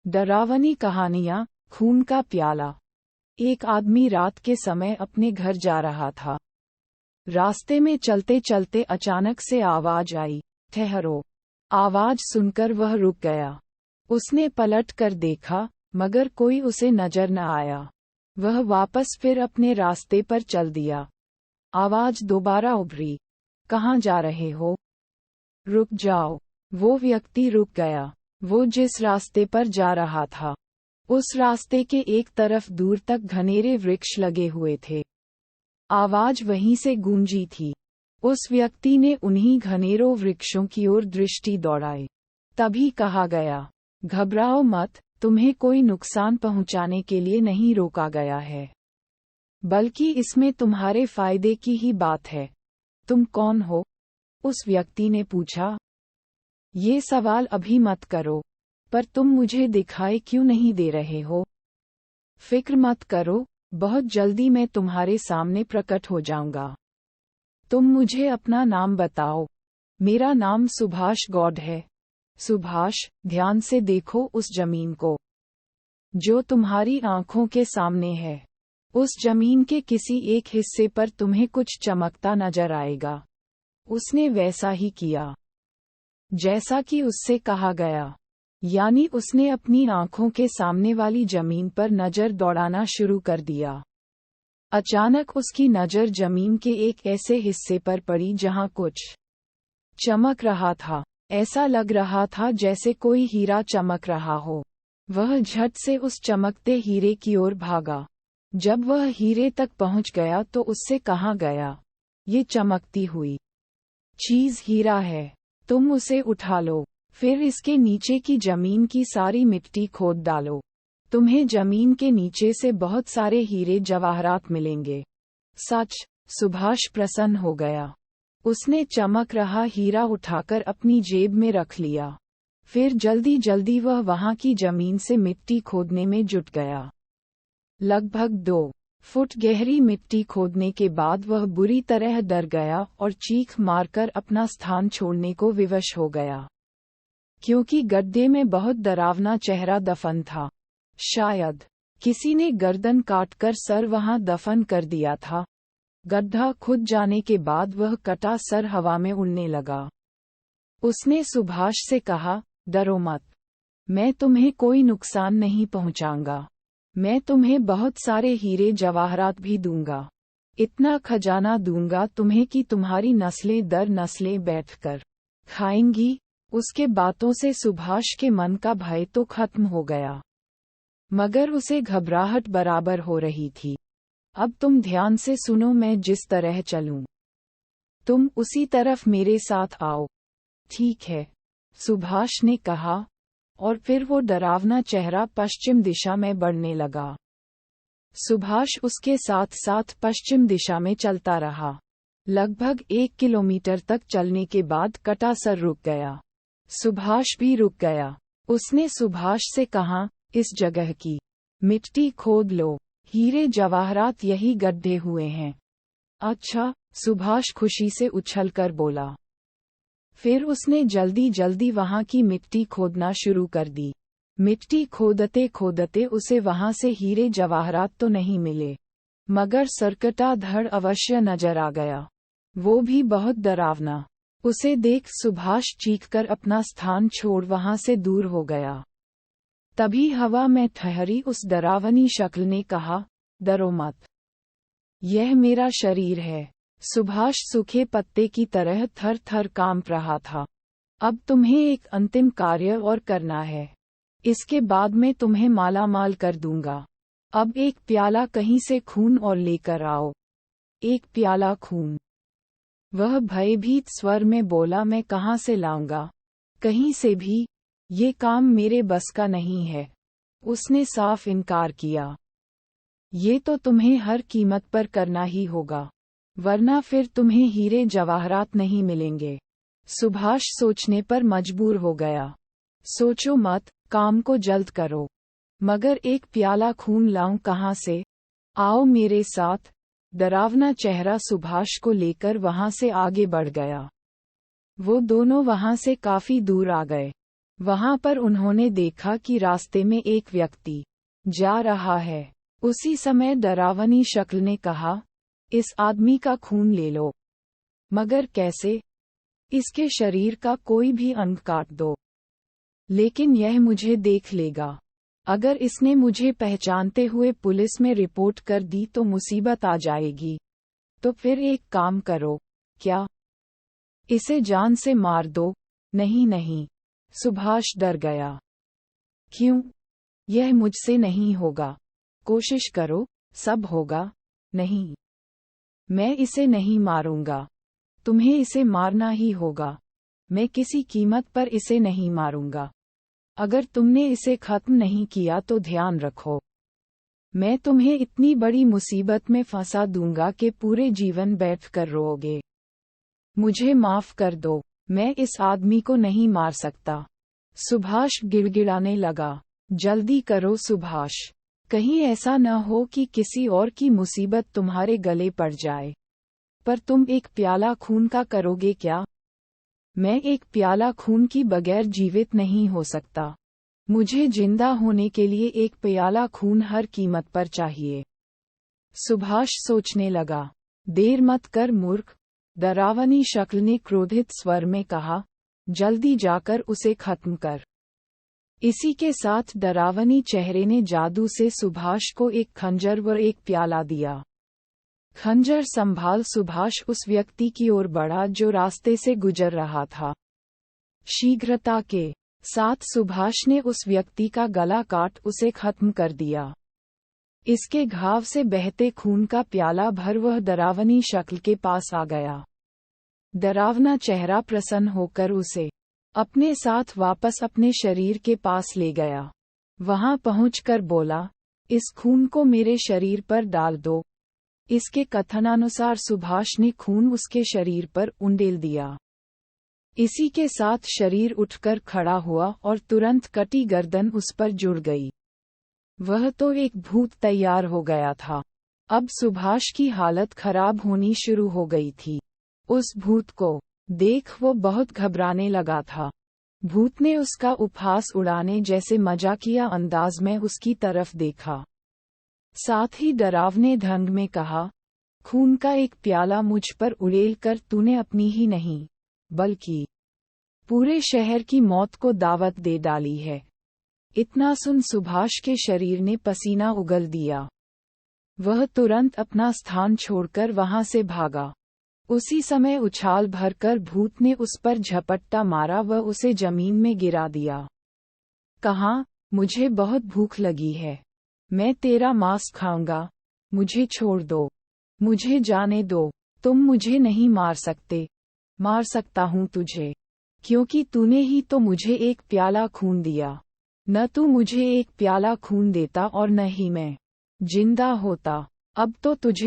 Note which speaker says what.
Speaker 1: डरावनी कहानियां, खून का प्याला। एक आदमी रात के समय अपने घर जा रहा था। रास्ते में चलते चलते अचानक से आवाज आई, ठहरो। आवाज सुनकर वह रुक गया। उसने पलट कर देखा, मगर कोई उसे नजर न आया। वह वापस फिर अपने रास्ते पर चल दिया। आवाज दोबारा उभरी, कहाँ जा रहे हो? रुक जाओ। वो व्यक्ति रुक गया। वो जिस रास्ते पर जा रहा था, उस रास्ते के एक तरफ दूर तक घनेरे वृक्ष लगे हुए थे। आवाज वहीं से गूंजी थी। उस व्यक्ति ने उन्हीं घनेरों वृक्षों की ओर दृष्टि दौड़ाई। तभी कहा गया, घबराओ मत, तुम्हें कोई नुकसान पहुंचाने के लिए नहीं रोका गया है, बल्कि इसमें तुम्हारे फायदे की ही बात है। तुम कौन हो? उस व्यक्ति ने पूछा। ये सवाल अभी मत करो, पर तुम मुझे दिखाई क्यों नहीं दे रहे हो? फिक्र मत करो, बहुत जल्दी मैं तुम्हारे सामने प्रकट हो जाऊंगा। तुम मुझे अपना नाम बताओ। मेरा नाम सुभाष गौड़ है। सुभाष, ध्यान से देखो उस जमीन को, जो तुम्हारी आंखों के सामने है। उस जमीन के किसी एक हिस्से पर तुम्हें कुछ चमकता नजर आएगा। उसने वैसा ही किया जैसा कि उससे कहा गया, यानी उसने अपनी आंखों के सामने वाली जमीन पर नजर दौड़ाना शुरू कर दिया। अचानक उसकी नजर जमीन के एक ऐसे हिस्से पर पड़ी जहां कुछ चमक रहा था। ऐसा लग रहा था जैसे कोई हीरा चमक रहा हो। वह झट से उस चमकते हीरे की ओर भागा। जब वह हीरे तक पहुंच गया तो उससे कहा गया, ये चमकती हुई चीज हीरा है, तुम उसे उठा लो। फिर इसके नीचे की जमीन की सारी मिट्टी खोद डालो। तुम्हें जमीन के नीचे से बहुत सारे हीरे जवाहरात मिलेंगे। सच, सुभाष प्रसन्न हो गया। उसने चमक रहा हीरा उठाकर अपनी जेब में रख लिया। फिर जल्दी जल्दी वह वहां की जमीन से मिट्टी खोदने में जुट गया। लगभग 2 फुट गहरी मिट्टी खोदने के बाद वह बुरी तरह डर गया और चीख मारकर अपना स्थान छोड़ने को विवश हो गया, क्योंकि गड्ढे में बहुत डरावना चेहरा दफन था। शायद किसी ने गर्दन काटकर सर वहां दफन कर दिया था। गड्ढा खुद जाने के बाद वह कटा सर हवा में उड़ने लगा। उसने सुभाष से कहा, डरो मत, मैं तुम्हें कोई नुकसान नहीं पहुंचाऊंगा। मैं तुम्हें बहुत सारे हीरे जवाहरात भी दूंगा। इतना खजाना दूंगा तुम्हें कि तुम्हारी नस्लें दर नस्लें बैठकर खाएंगी। उसके बातों से सुभाष के मन का भय तो खत्म हो गया, मगर उसे घबराहट बराबर हो रही थी। अब तुम ध्यान से सुनो, मैं जिस तरह चलूं, तुम उसी तरफ मेरे साथ आओ। ठीक है, सुभाष ने कहा, और फिर वो डरावना चेहरा पश्चिम दिशा में बढ़ने लगा। सुभाष उसके साथ साथ पश्चिम दिशा में चलता रहा। लगभग 1 किलोमीटर तक चलने के बाद कटा सर रुक गया। सुभाष भी रुक गया। उसने सुभाष से कहा, इस जगह की मिट्टी खोद लो, हीरे जवाहरात यही गड्ढे हुए हैं। अच्छा, सुभाष खुशी से उछलकर बोला। फिर उसने जल्दी जल्दी वहां की मिट्टी खोदना शुरू कर दी। मिट्टी खोदते खोदते उसे वहां से हीरे जवाहरात तो नहीं मिले, मगर सरकटा धड़ अवश्य नजर आ गया, वो भी बहुत डरावना। उसे देख सुभाष चीखकर अपना स्थान छोड़ वहां से दूर हो गया। तभी हवा में ठहरी उस डरावनी शक्ल ने कहा, डरो मत, यह मेरा शरीर है। सुभाष सूखे पत्ते की तरह थर थर कांप रहा था। अब तुम्हें एक अंतिम कार्य और करना है, इसके बाद मैं तुम्हें मालामाल कर दूंगा। अब एक प्याला कहीं से खून और लेकर आओ। एक प्याला खून। वह भयभीत स्वर में बोला, मैं कहाँ से लाऊंगा? कहीं से भी, ये काम मेरे बस का नहीं है। उसने साफ इनकार किया। ये तो तुम्हें हर कीमत पर करना ही होगा, वरना फिर तुम्हें हीरे जवाहरात नहीं मिलेंगे। सुभाष सोचने पर मजबूर हो गया। सोचो मत, काम को जल्द करो। मगर एक प्याला खून लाऊं कहाँ से? आओ मेरे साथ। डरावना चेहरा सुभाष को लेकर वहां से आगे बढ़ गया। वो दोनों वहां से काफी दूर आ गए। वहां पर उन्होंने देखा कि रास्ते में एक व्यक्ति जा रहा है। उसी समय डरावनी शक्ल ने कहा, इस आदमी का खून ले लो। मगर कैसे? इसके शरीर का कोई भी अंग काट दो, लेकिन यह मुझे देख लेगा। अगर इसने मुझे पहचानते हुए पुलिस में रिपोर्ट कर दी तो मुसीबत आ जाएगी। तो फिर एक काम करो, क्या इसे जान से मार दो? नहीं नहीं, सुभाष डर गया। क्यों? यह मुझसे नहीं होगा। कोशिश करो, सब होगा। नहीं, मैं इसे नहीं मारूंगा। तुम्हें इसे मारना ही होगा। मैं किसी कीमत पर इसे नहीं मारूंगा। अगर तुमने इसे खत्म नहीं किया तो ध्यान रखो, मैं तुम्हें इतनी बड़ी मुसीबत में फंसा दूंगा कि पूरे जीवन बैठकर रोओगे। मुझे माफ कर दो, मैं इस आदमी को नहीं मार सकता। सुभाष गिड़गिड़ाने लगा। जल्दी करो सुभाष, कहीं ऐसा न हो कि किसी और की मुसीबत तुम्हारे गले पड़ जाए। पर तुम एक प्याला खून का करोगे क्या? मैं एक प्याला खून की बगैर जीवित नहीं हो सकता। मुझे जिंदा होने के लिए एक प्याला खून हर कीमत पर चाहिए। सुभाष सोचने लगा। देर मत कर मूर्ख, डरावनी शक्ल ने क्रोधित स्वर में कहा, जल्दी जाकर उसे खत्म कर। इसी के साथ डरावनी चेहरे ने जादू से सुभाष को एक खंजर व एक प्याला दिया। खंजर संभाल सुभाष उस व्यक्ति की ओर बढ़ा जो रास्ते से गुजर रहा था। शीघ्रता के साथ सुभाष ने उस व्यक्ति का गला काट उसे खत्म कर दिया। इसके घाव से बहते खून का प्याला भर वह डरावनी शक्ल के पास आ गया। डरावना चेहरा प्रसन्न होकर उसे अपने साथ वापस अपने शरीर के पास ले गया। वहां पहुंचकर बोला, इस खून को मेरे शरीर पर डाल दो। इसके कथनानुसार सुभाष ने खून उसके शरीर पर उंडेल दिया। इसी के साथ शरीर उठकर खड़ा हुआ और तुरंत कटी गर्दन उस पर जुड़ गई। वह तो एक भूत तैयार हो गया था। अब सुभाष की हालत खराब होनी शुरू हो गई थी। उस भूत को देख वो बहुत घबराने लगा था। भूत ने उसका उपहास उड़ाने जैसे मजाकिया अंदाज में उसकी तरफ देखा। साथ ही डरावने ढंग में कहा, खून का एक प्याला मुझ पर उड़ेल कर तूने अपनी ही नहीं, बल्कि पूरे शहर की मौत को दावत दे डाली है। इतना सुन सुभाष के शरीर ने पसीना उगल दिया। वह तुरंत अपना स्थान छोड़कर वहां से भागा। उसी समय उछाल भरकर भूत ने उस पर झपट्टा मारा व उसे जमीन में गिरा दिया। कहा, मुझे बहुत भूख लगी है, मैं तेरा मांस खाऊंगा, मुझे छोड़ दो, मुझे जाने दो। तुम मुझे नहीं मार सकते। मार सकता हूँ तुझे, क्योंकि तूने ही तो मुझे एक प्याला खून दिया। न तू मुझे एक प्याला खून देता और न ही मैं जिंदा होता। अब तो तुझे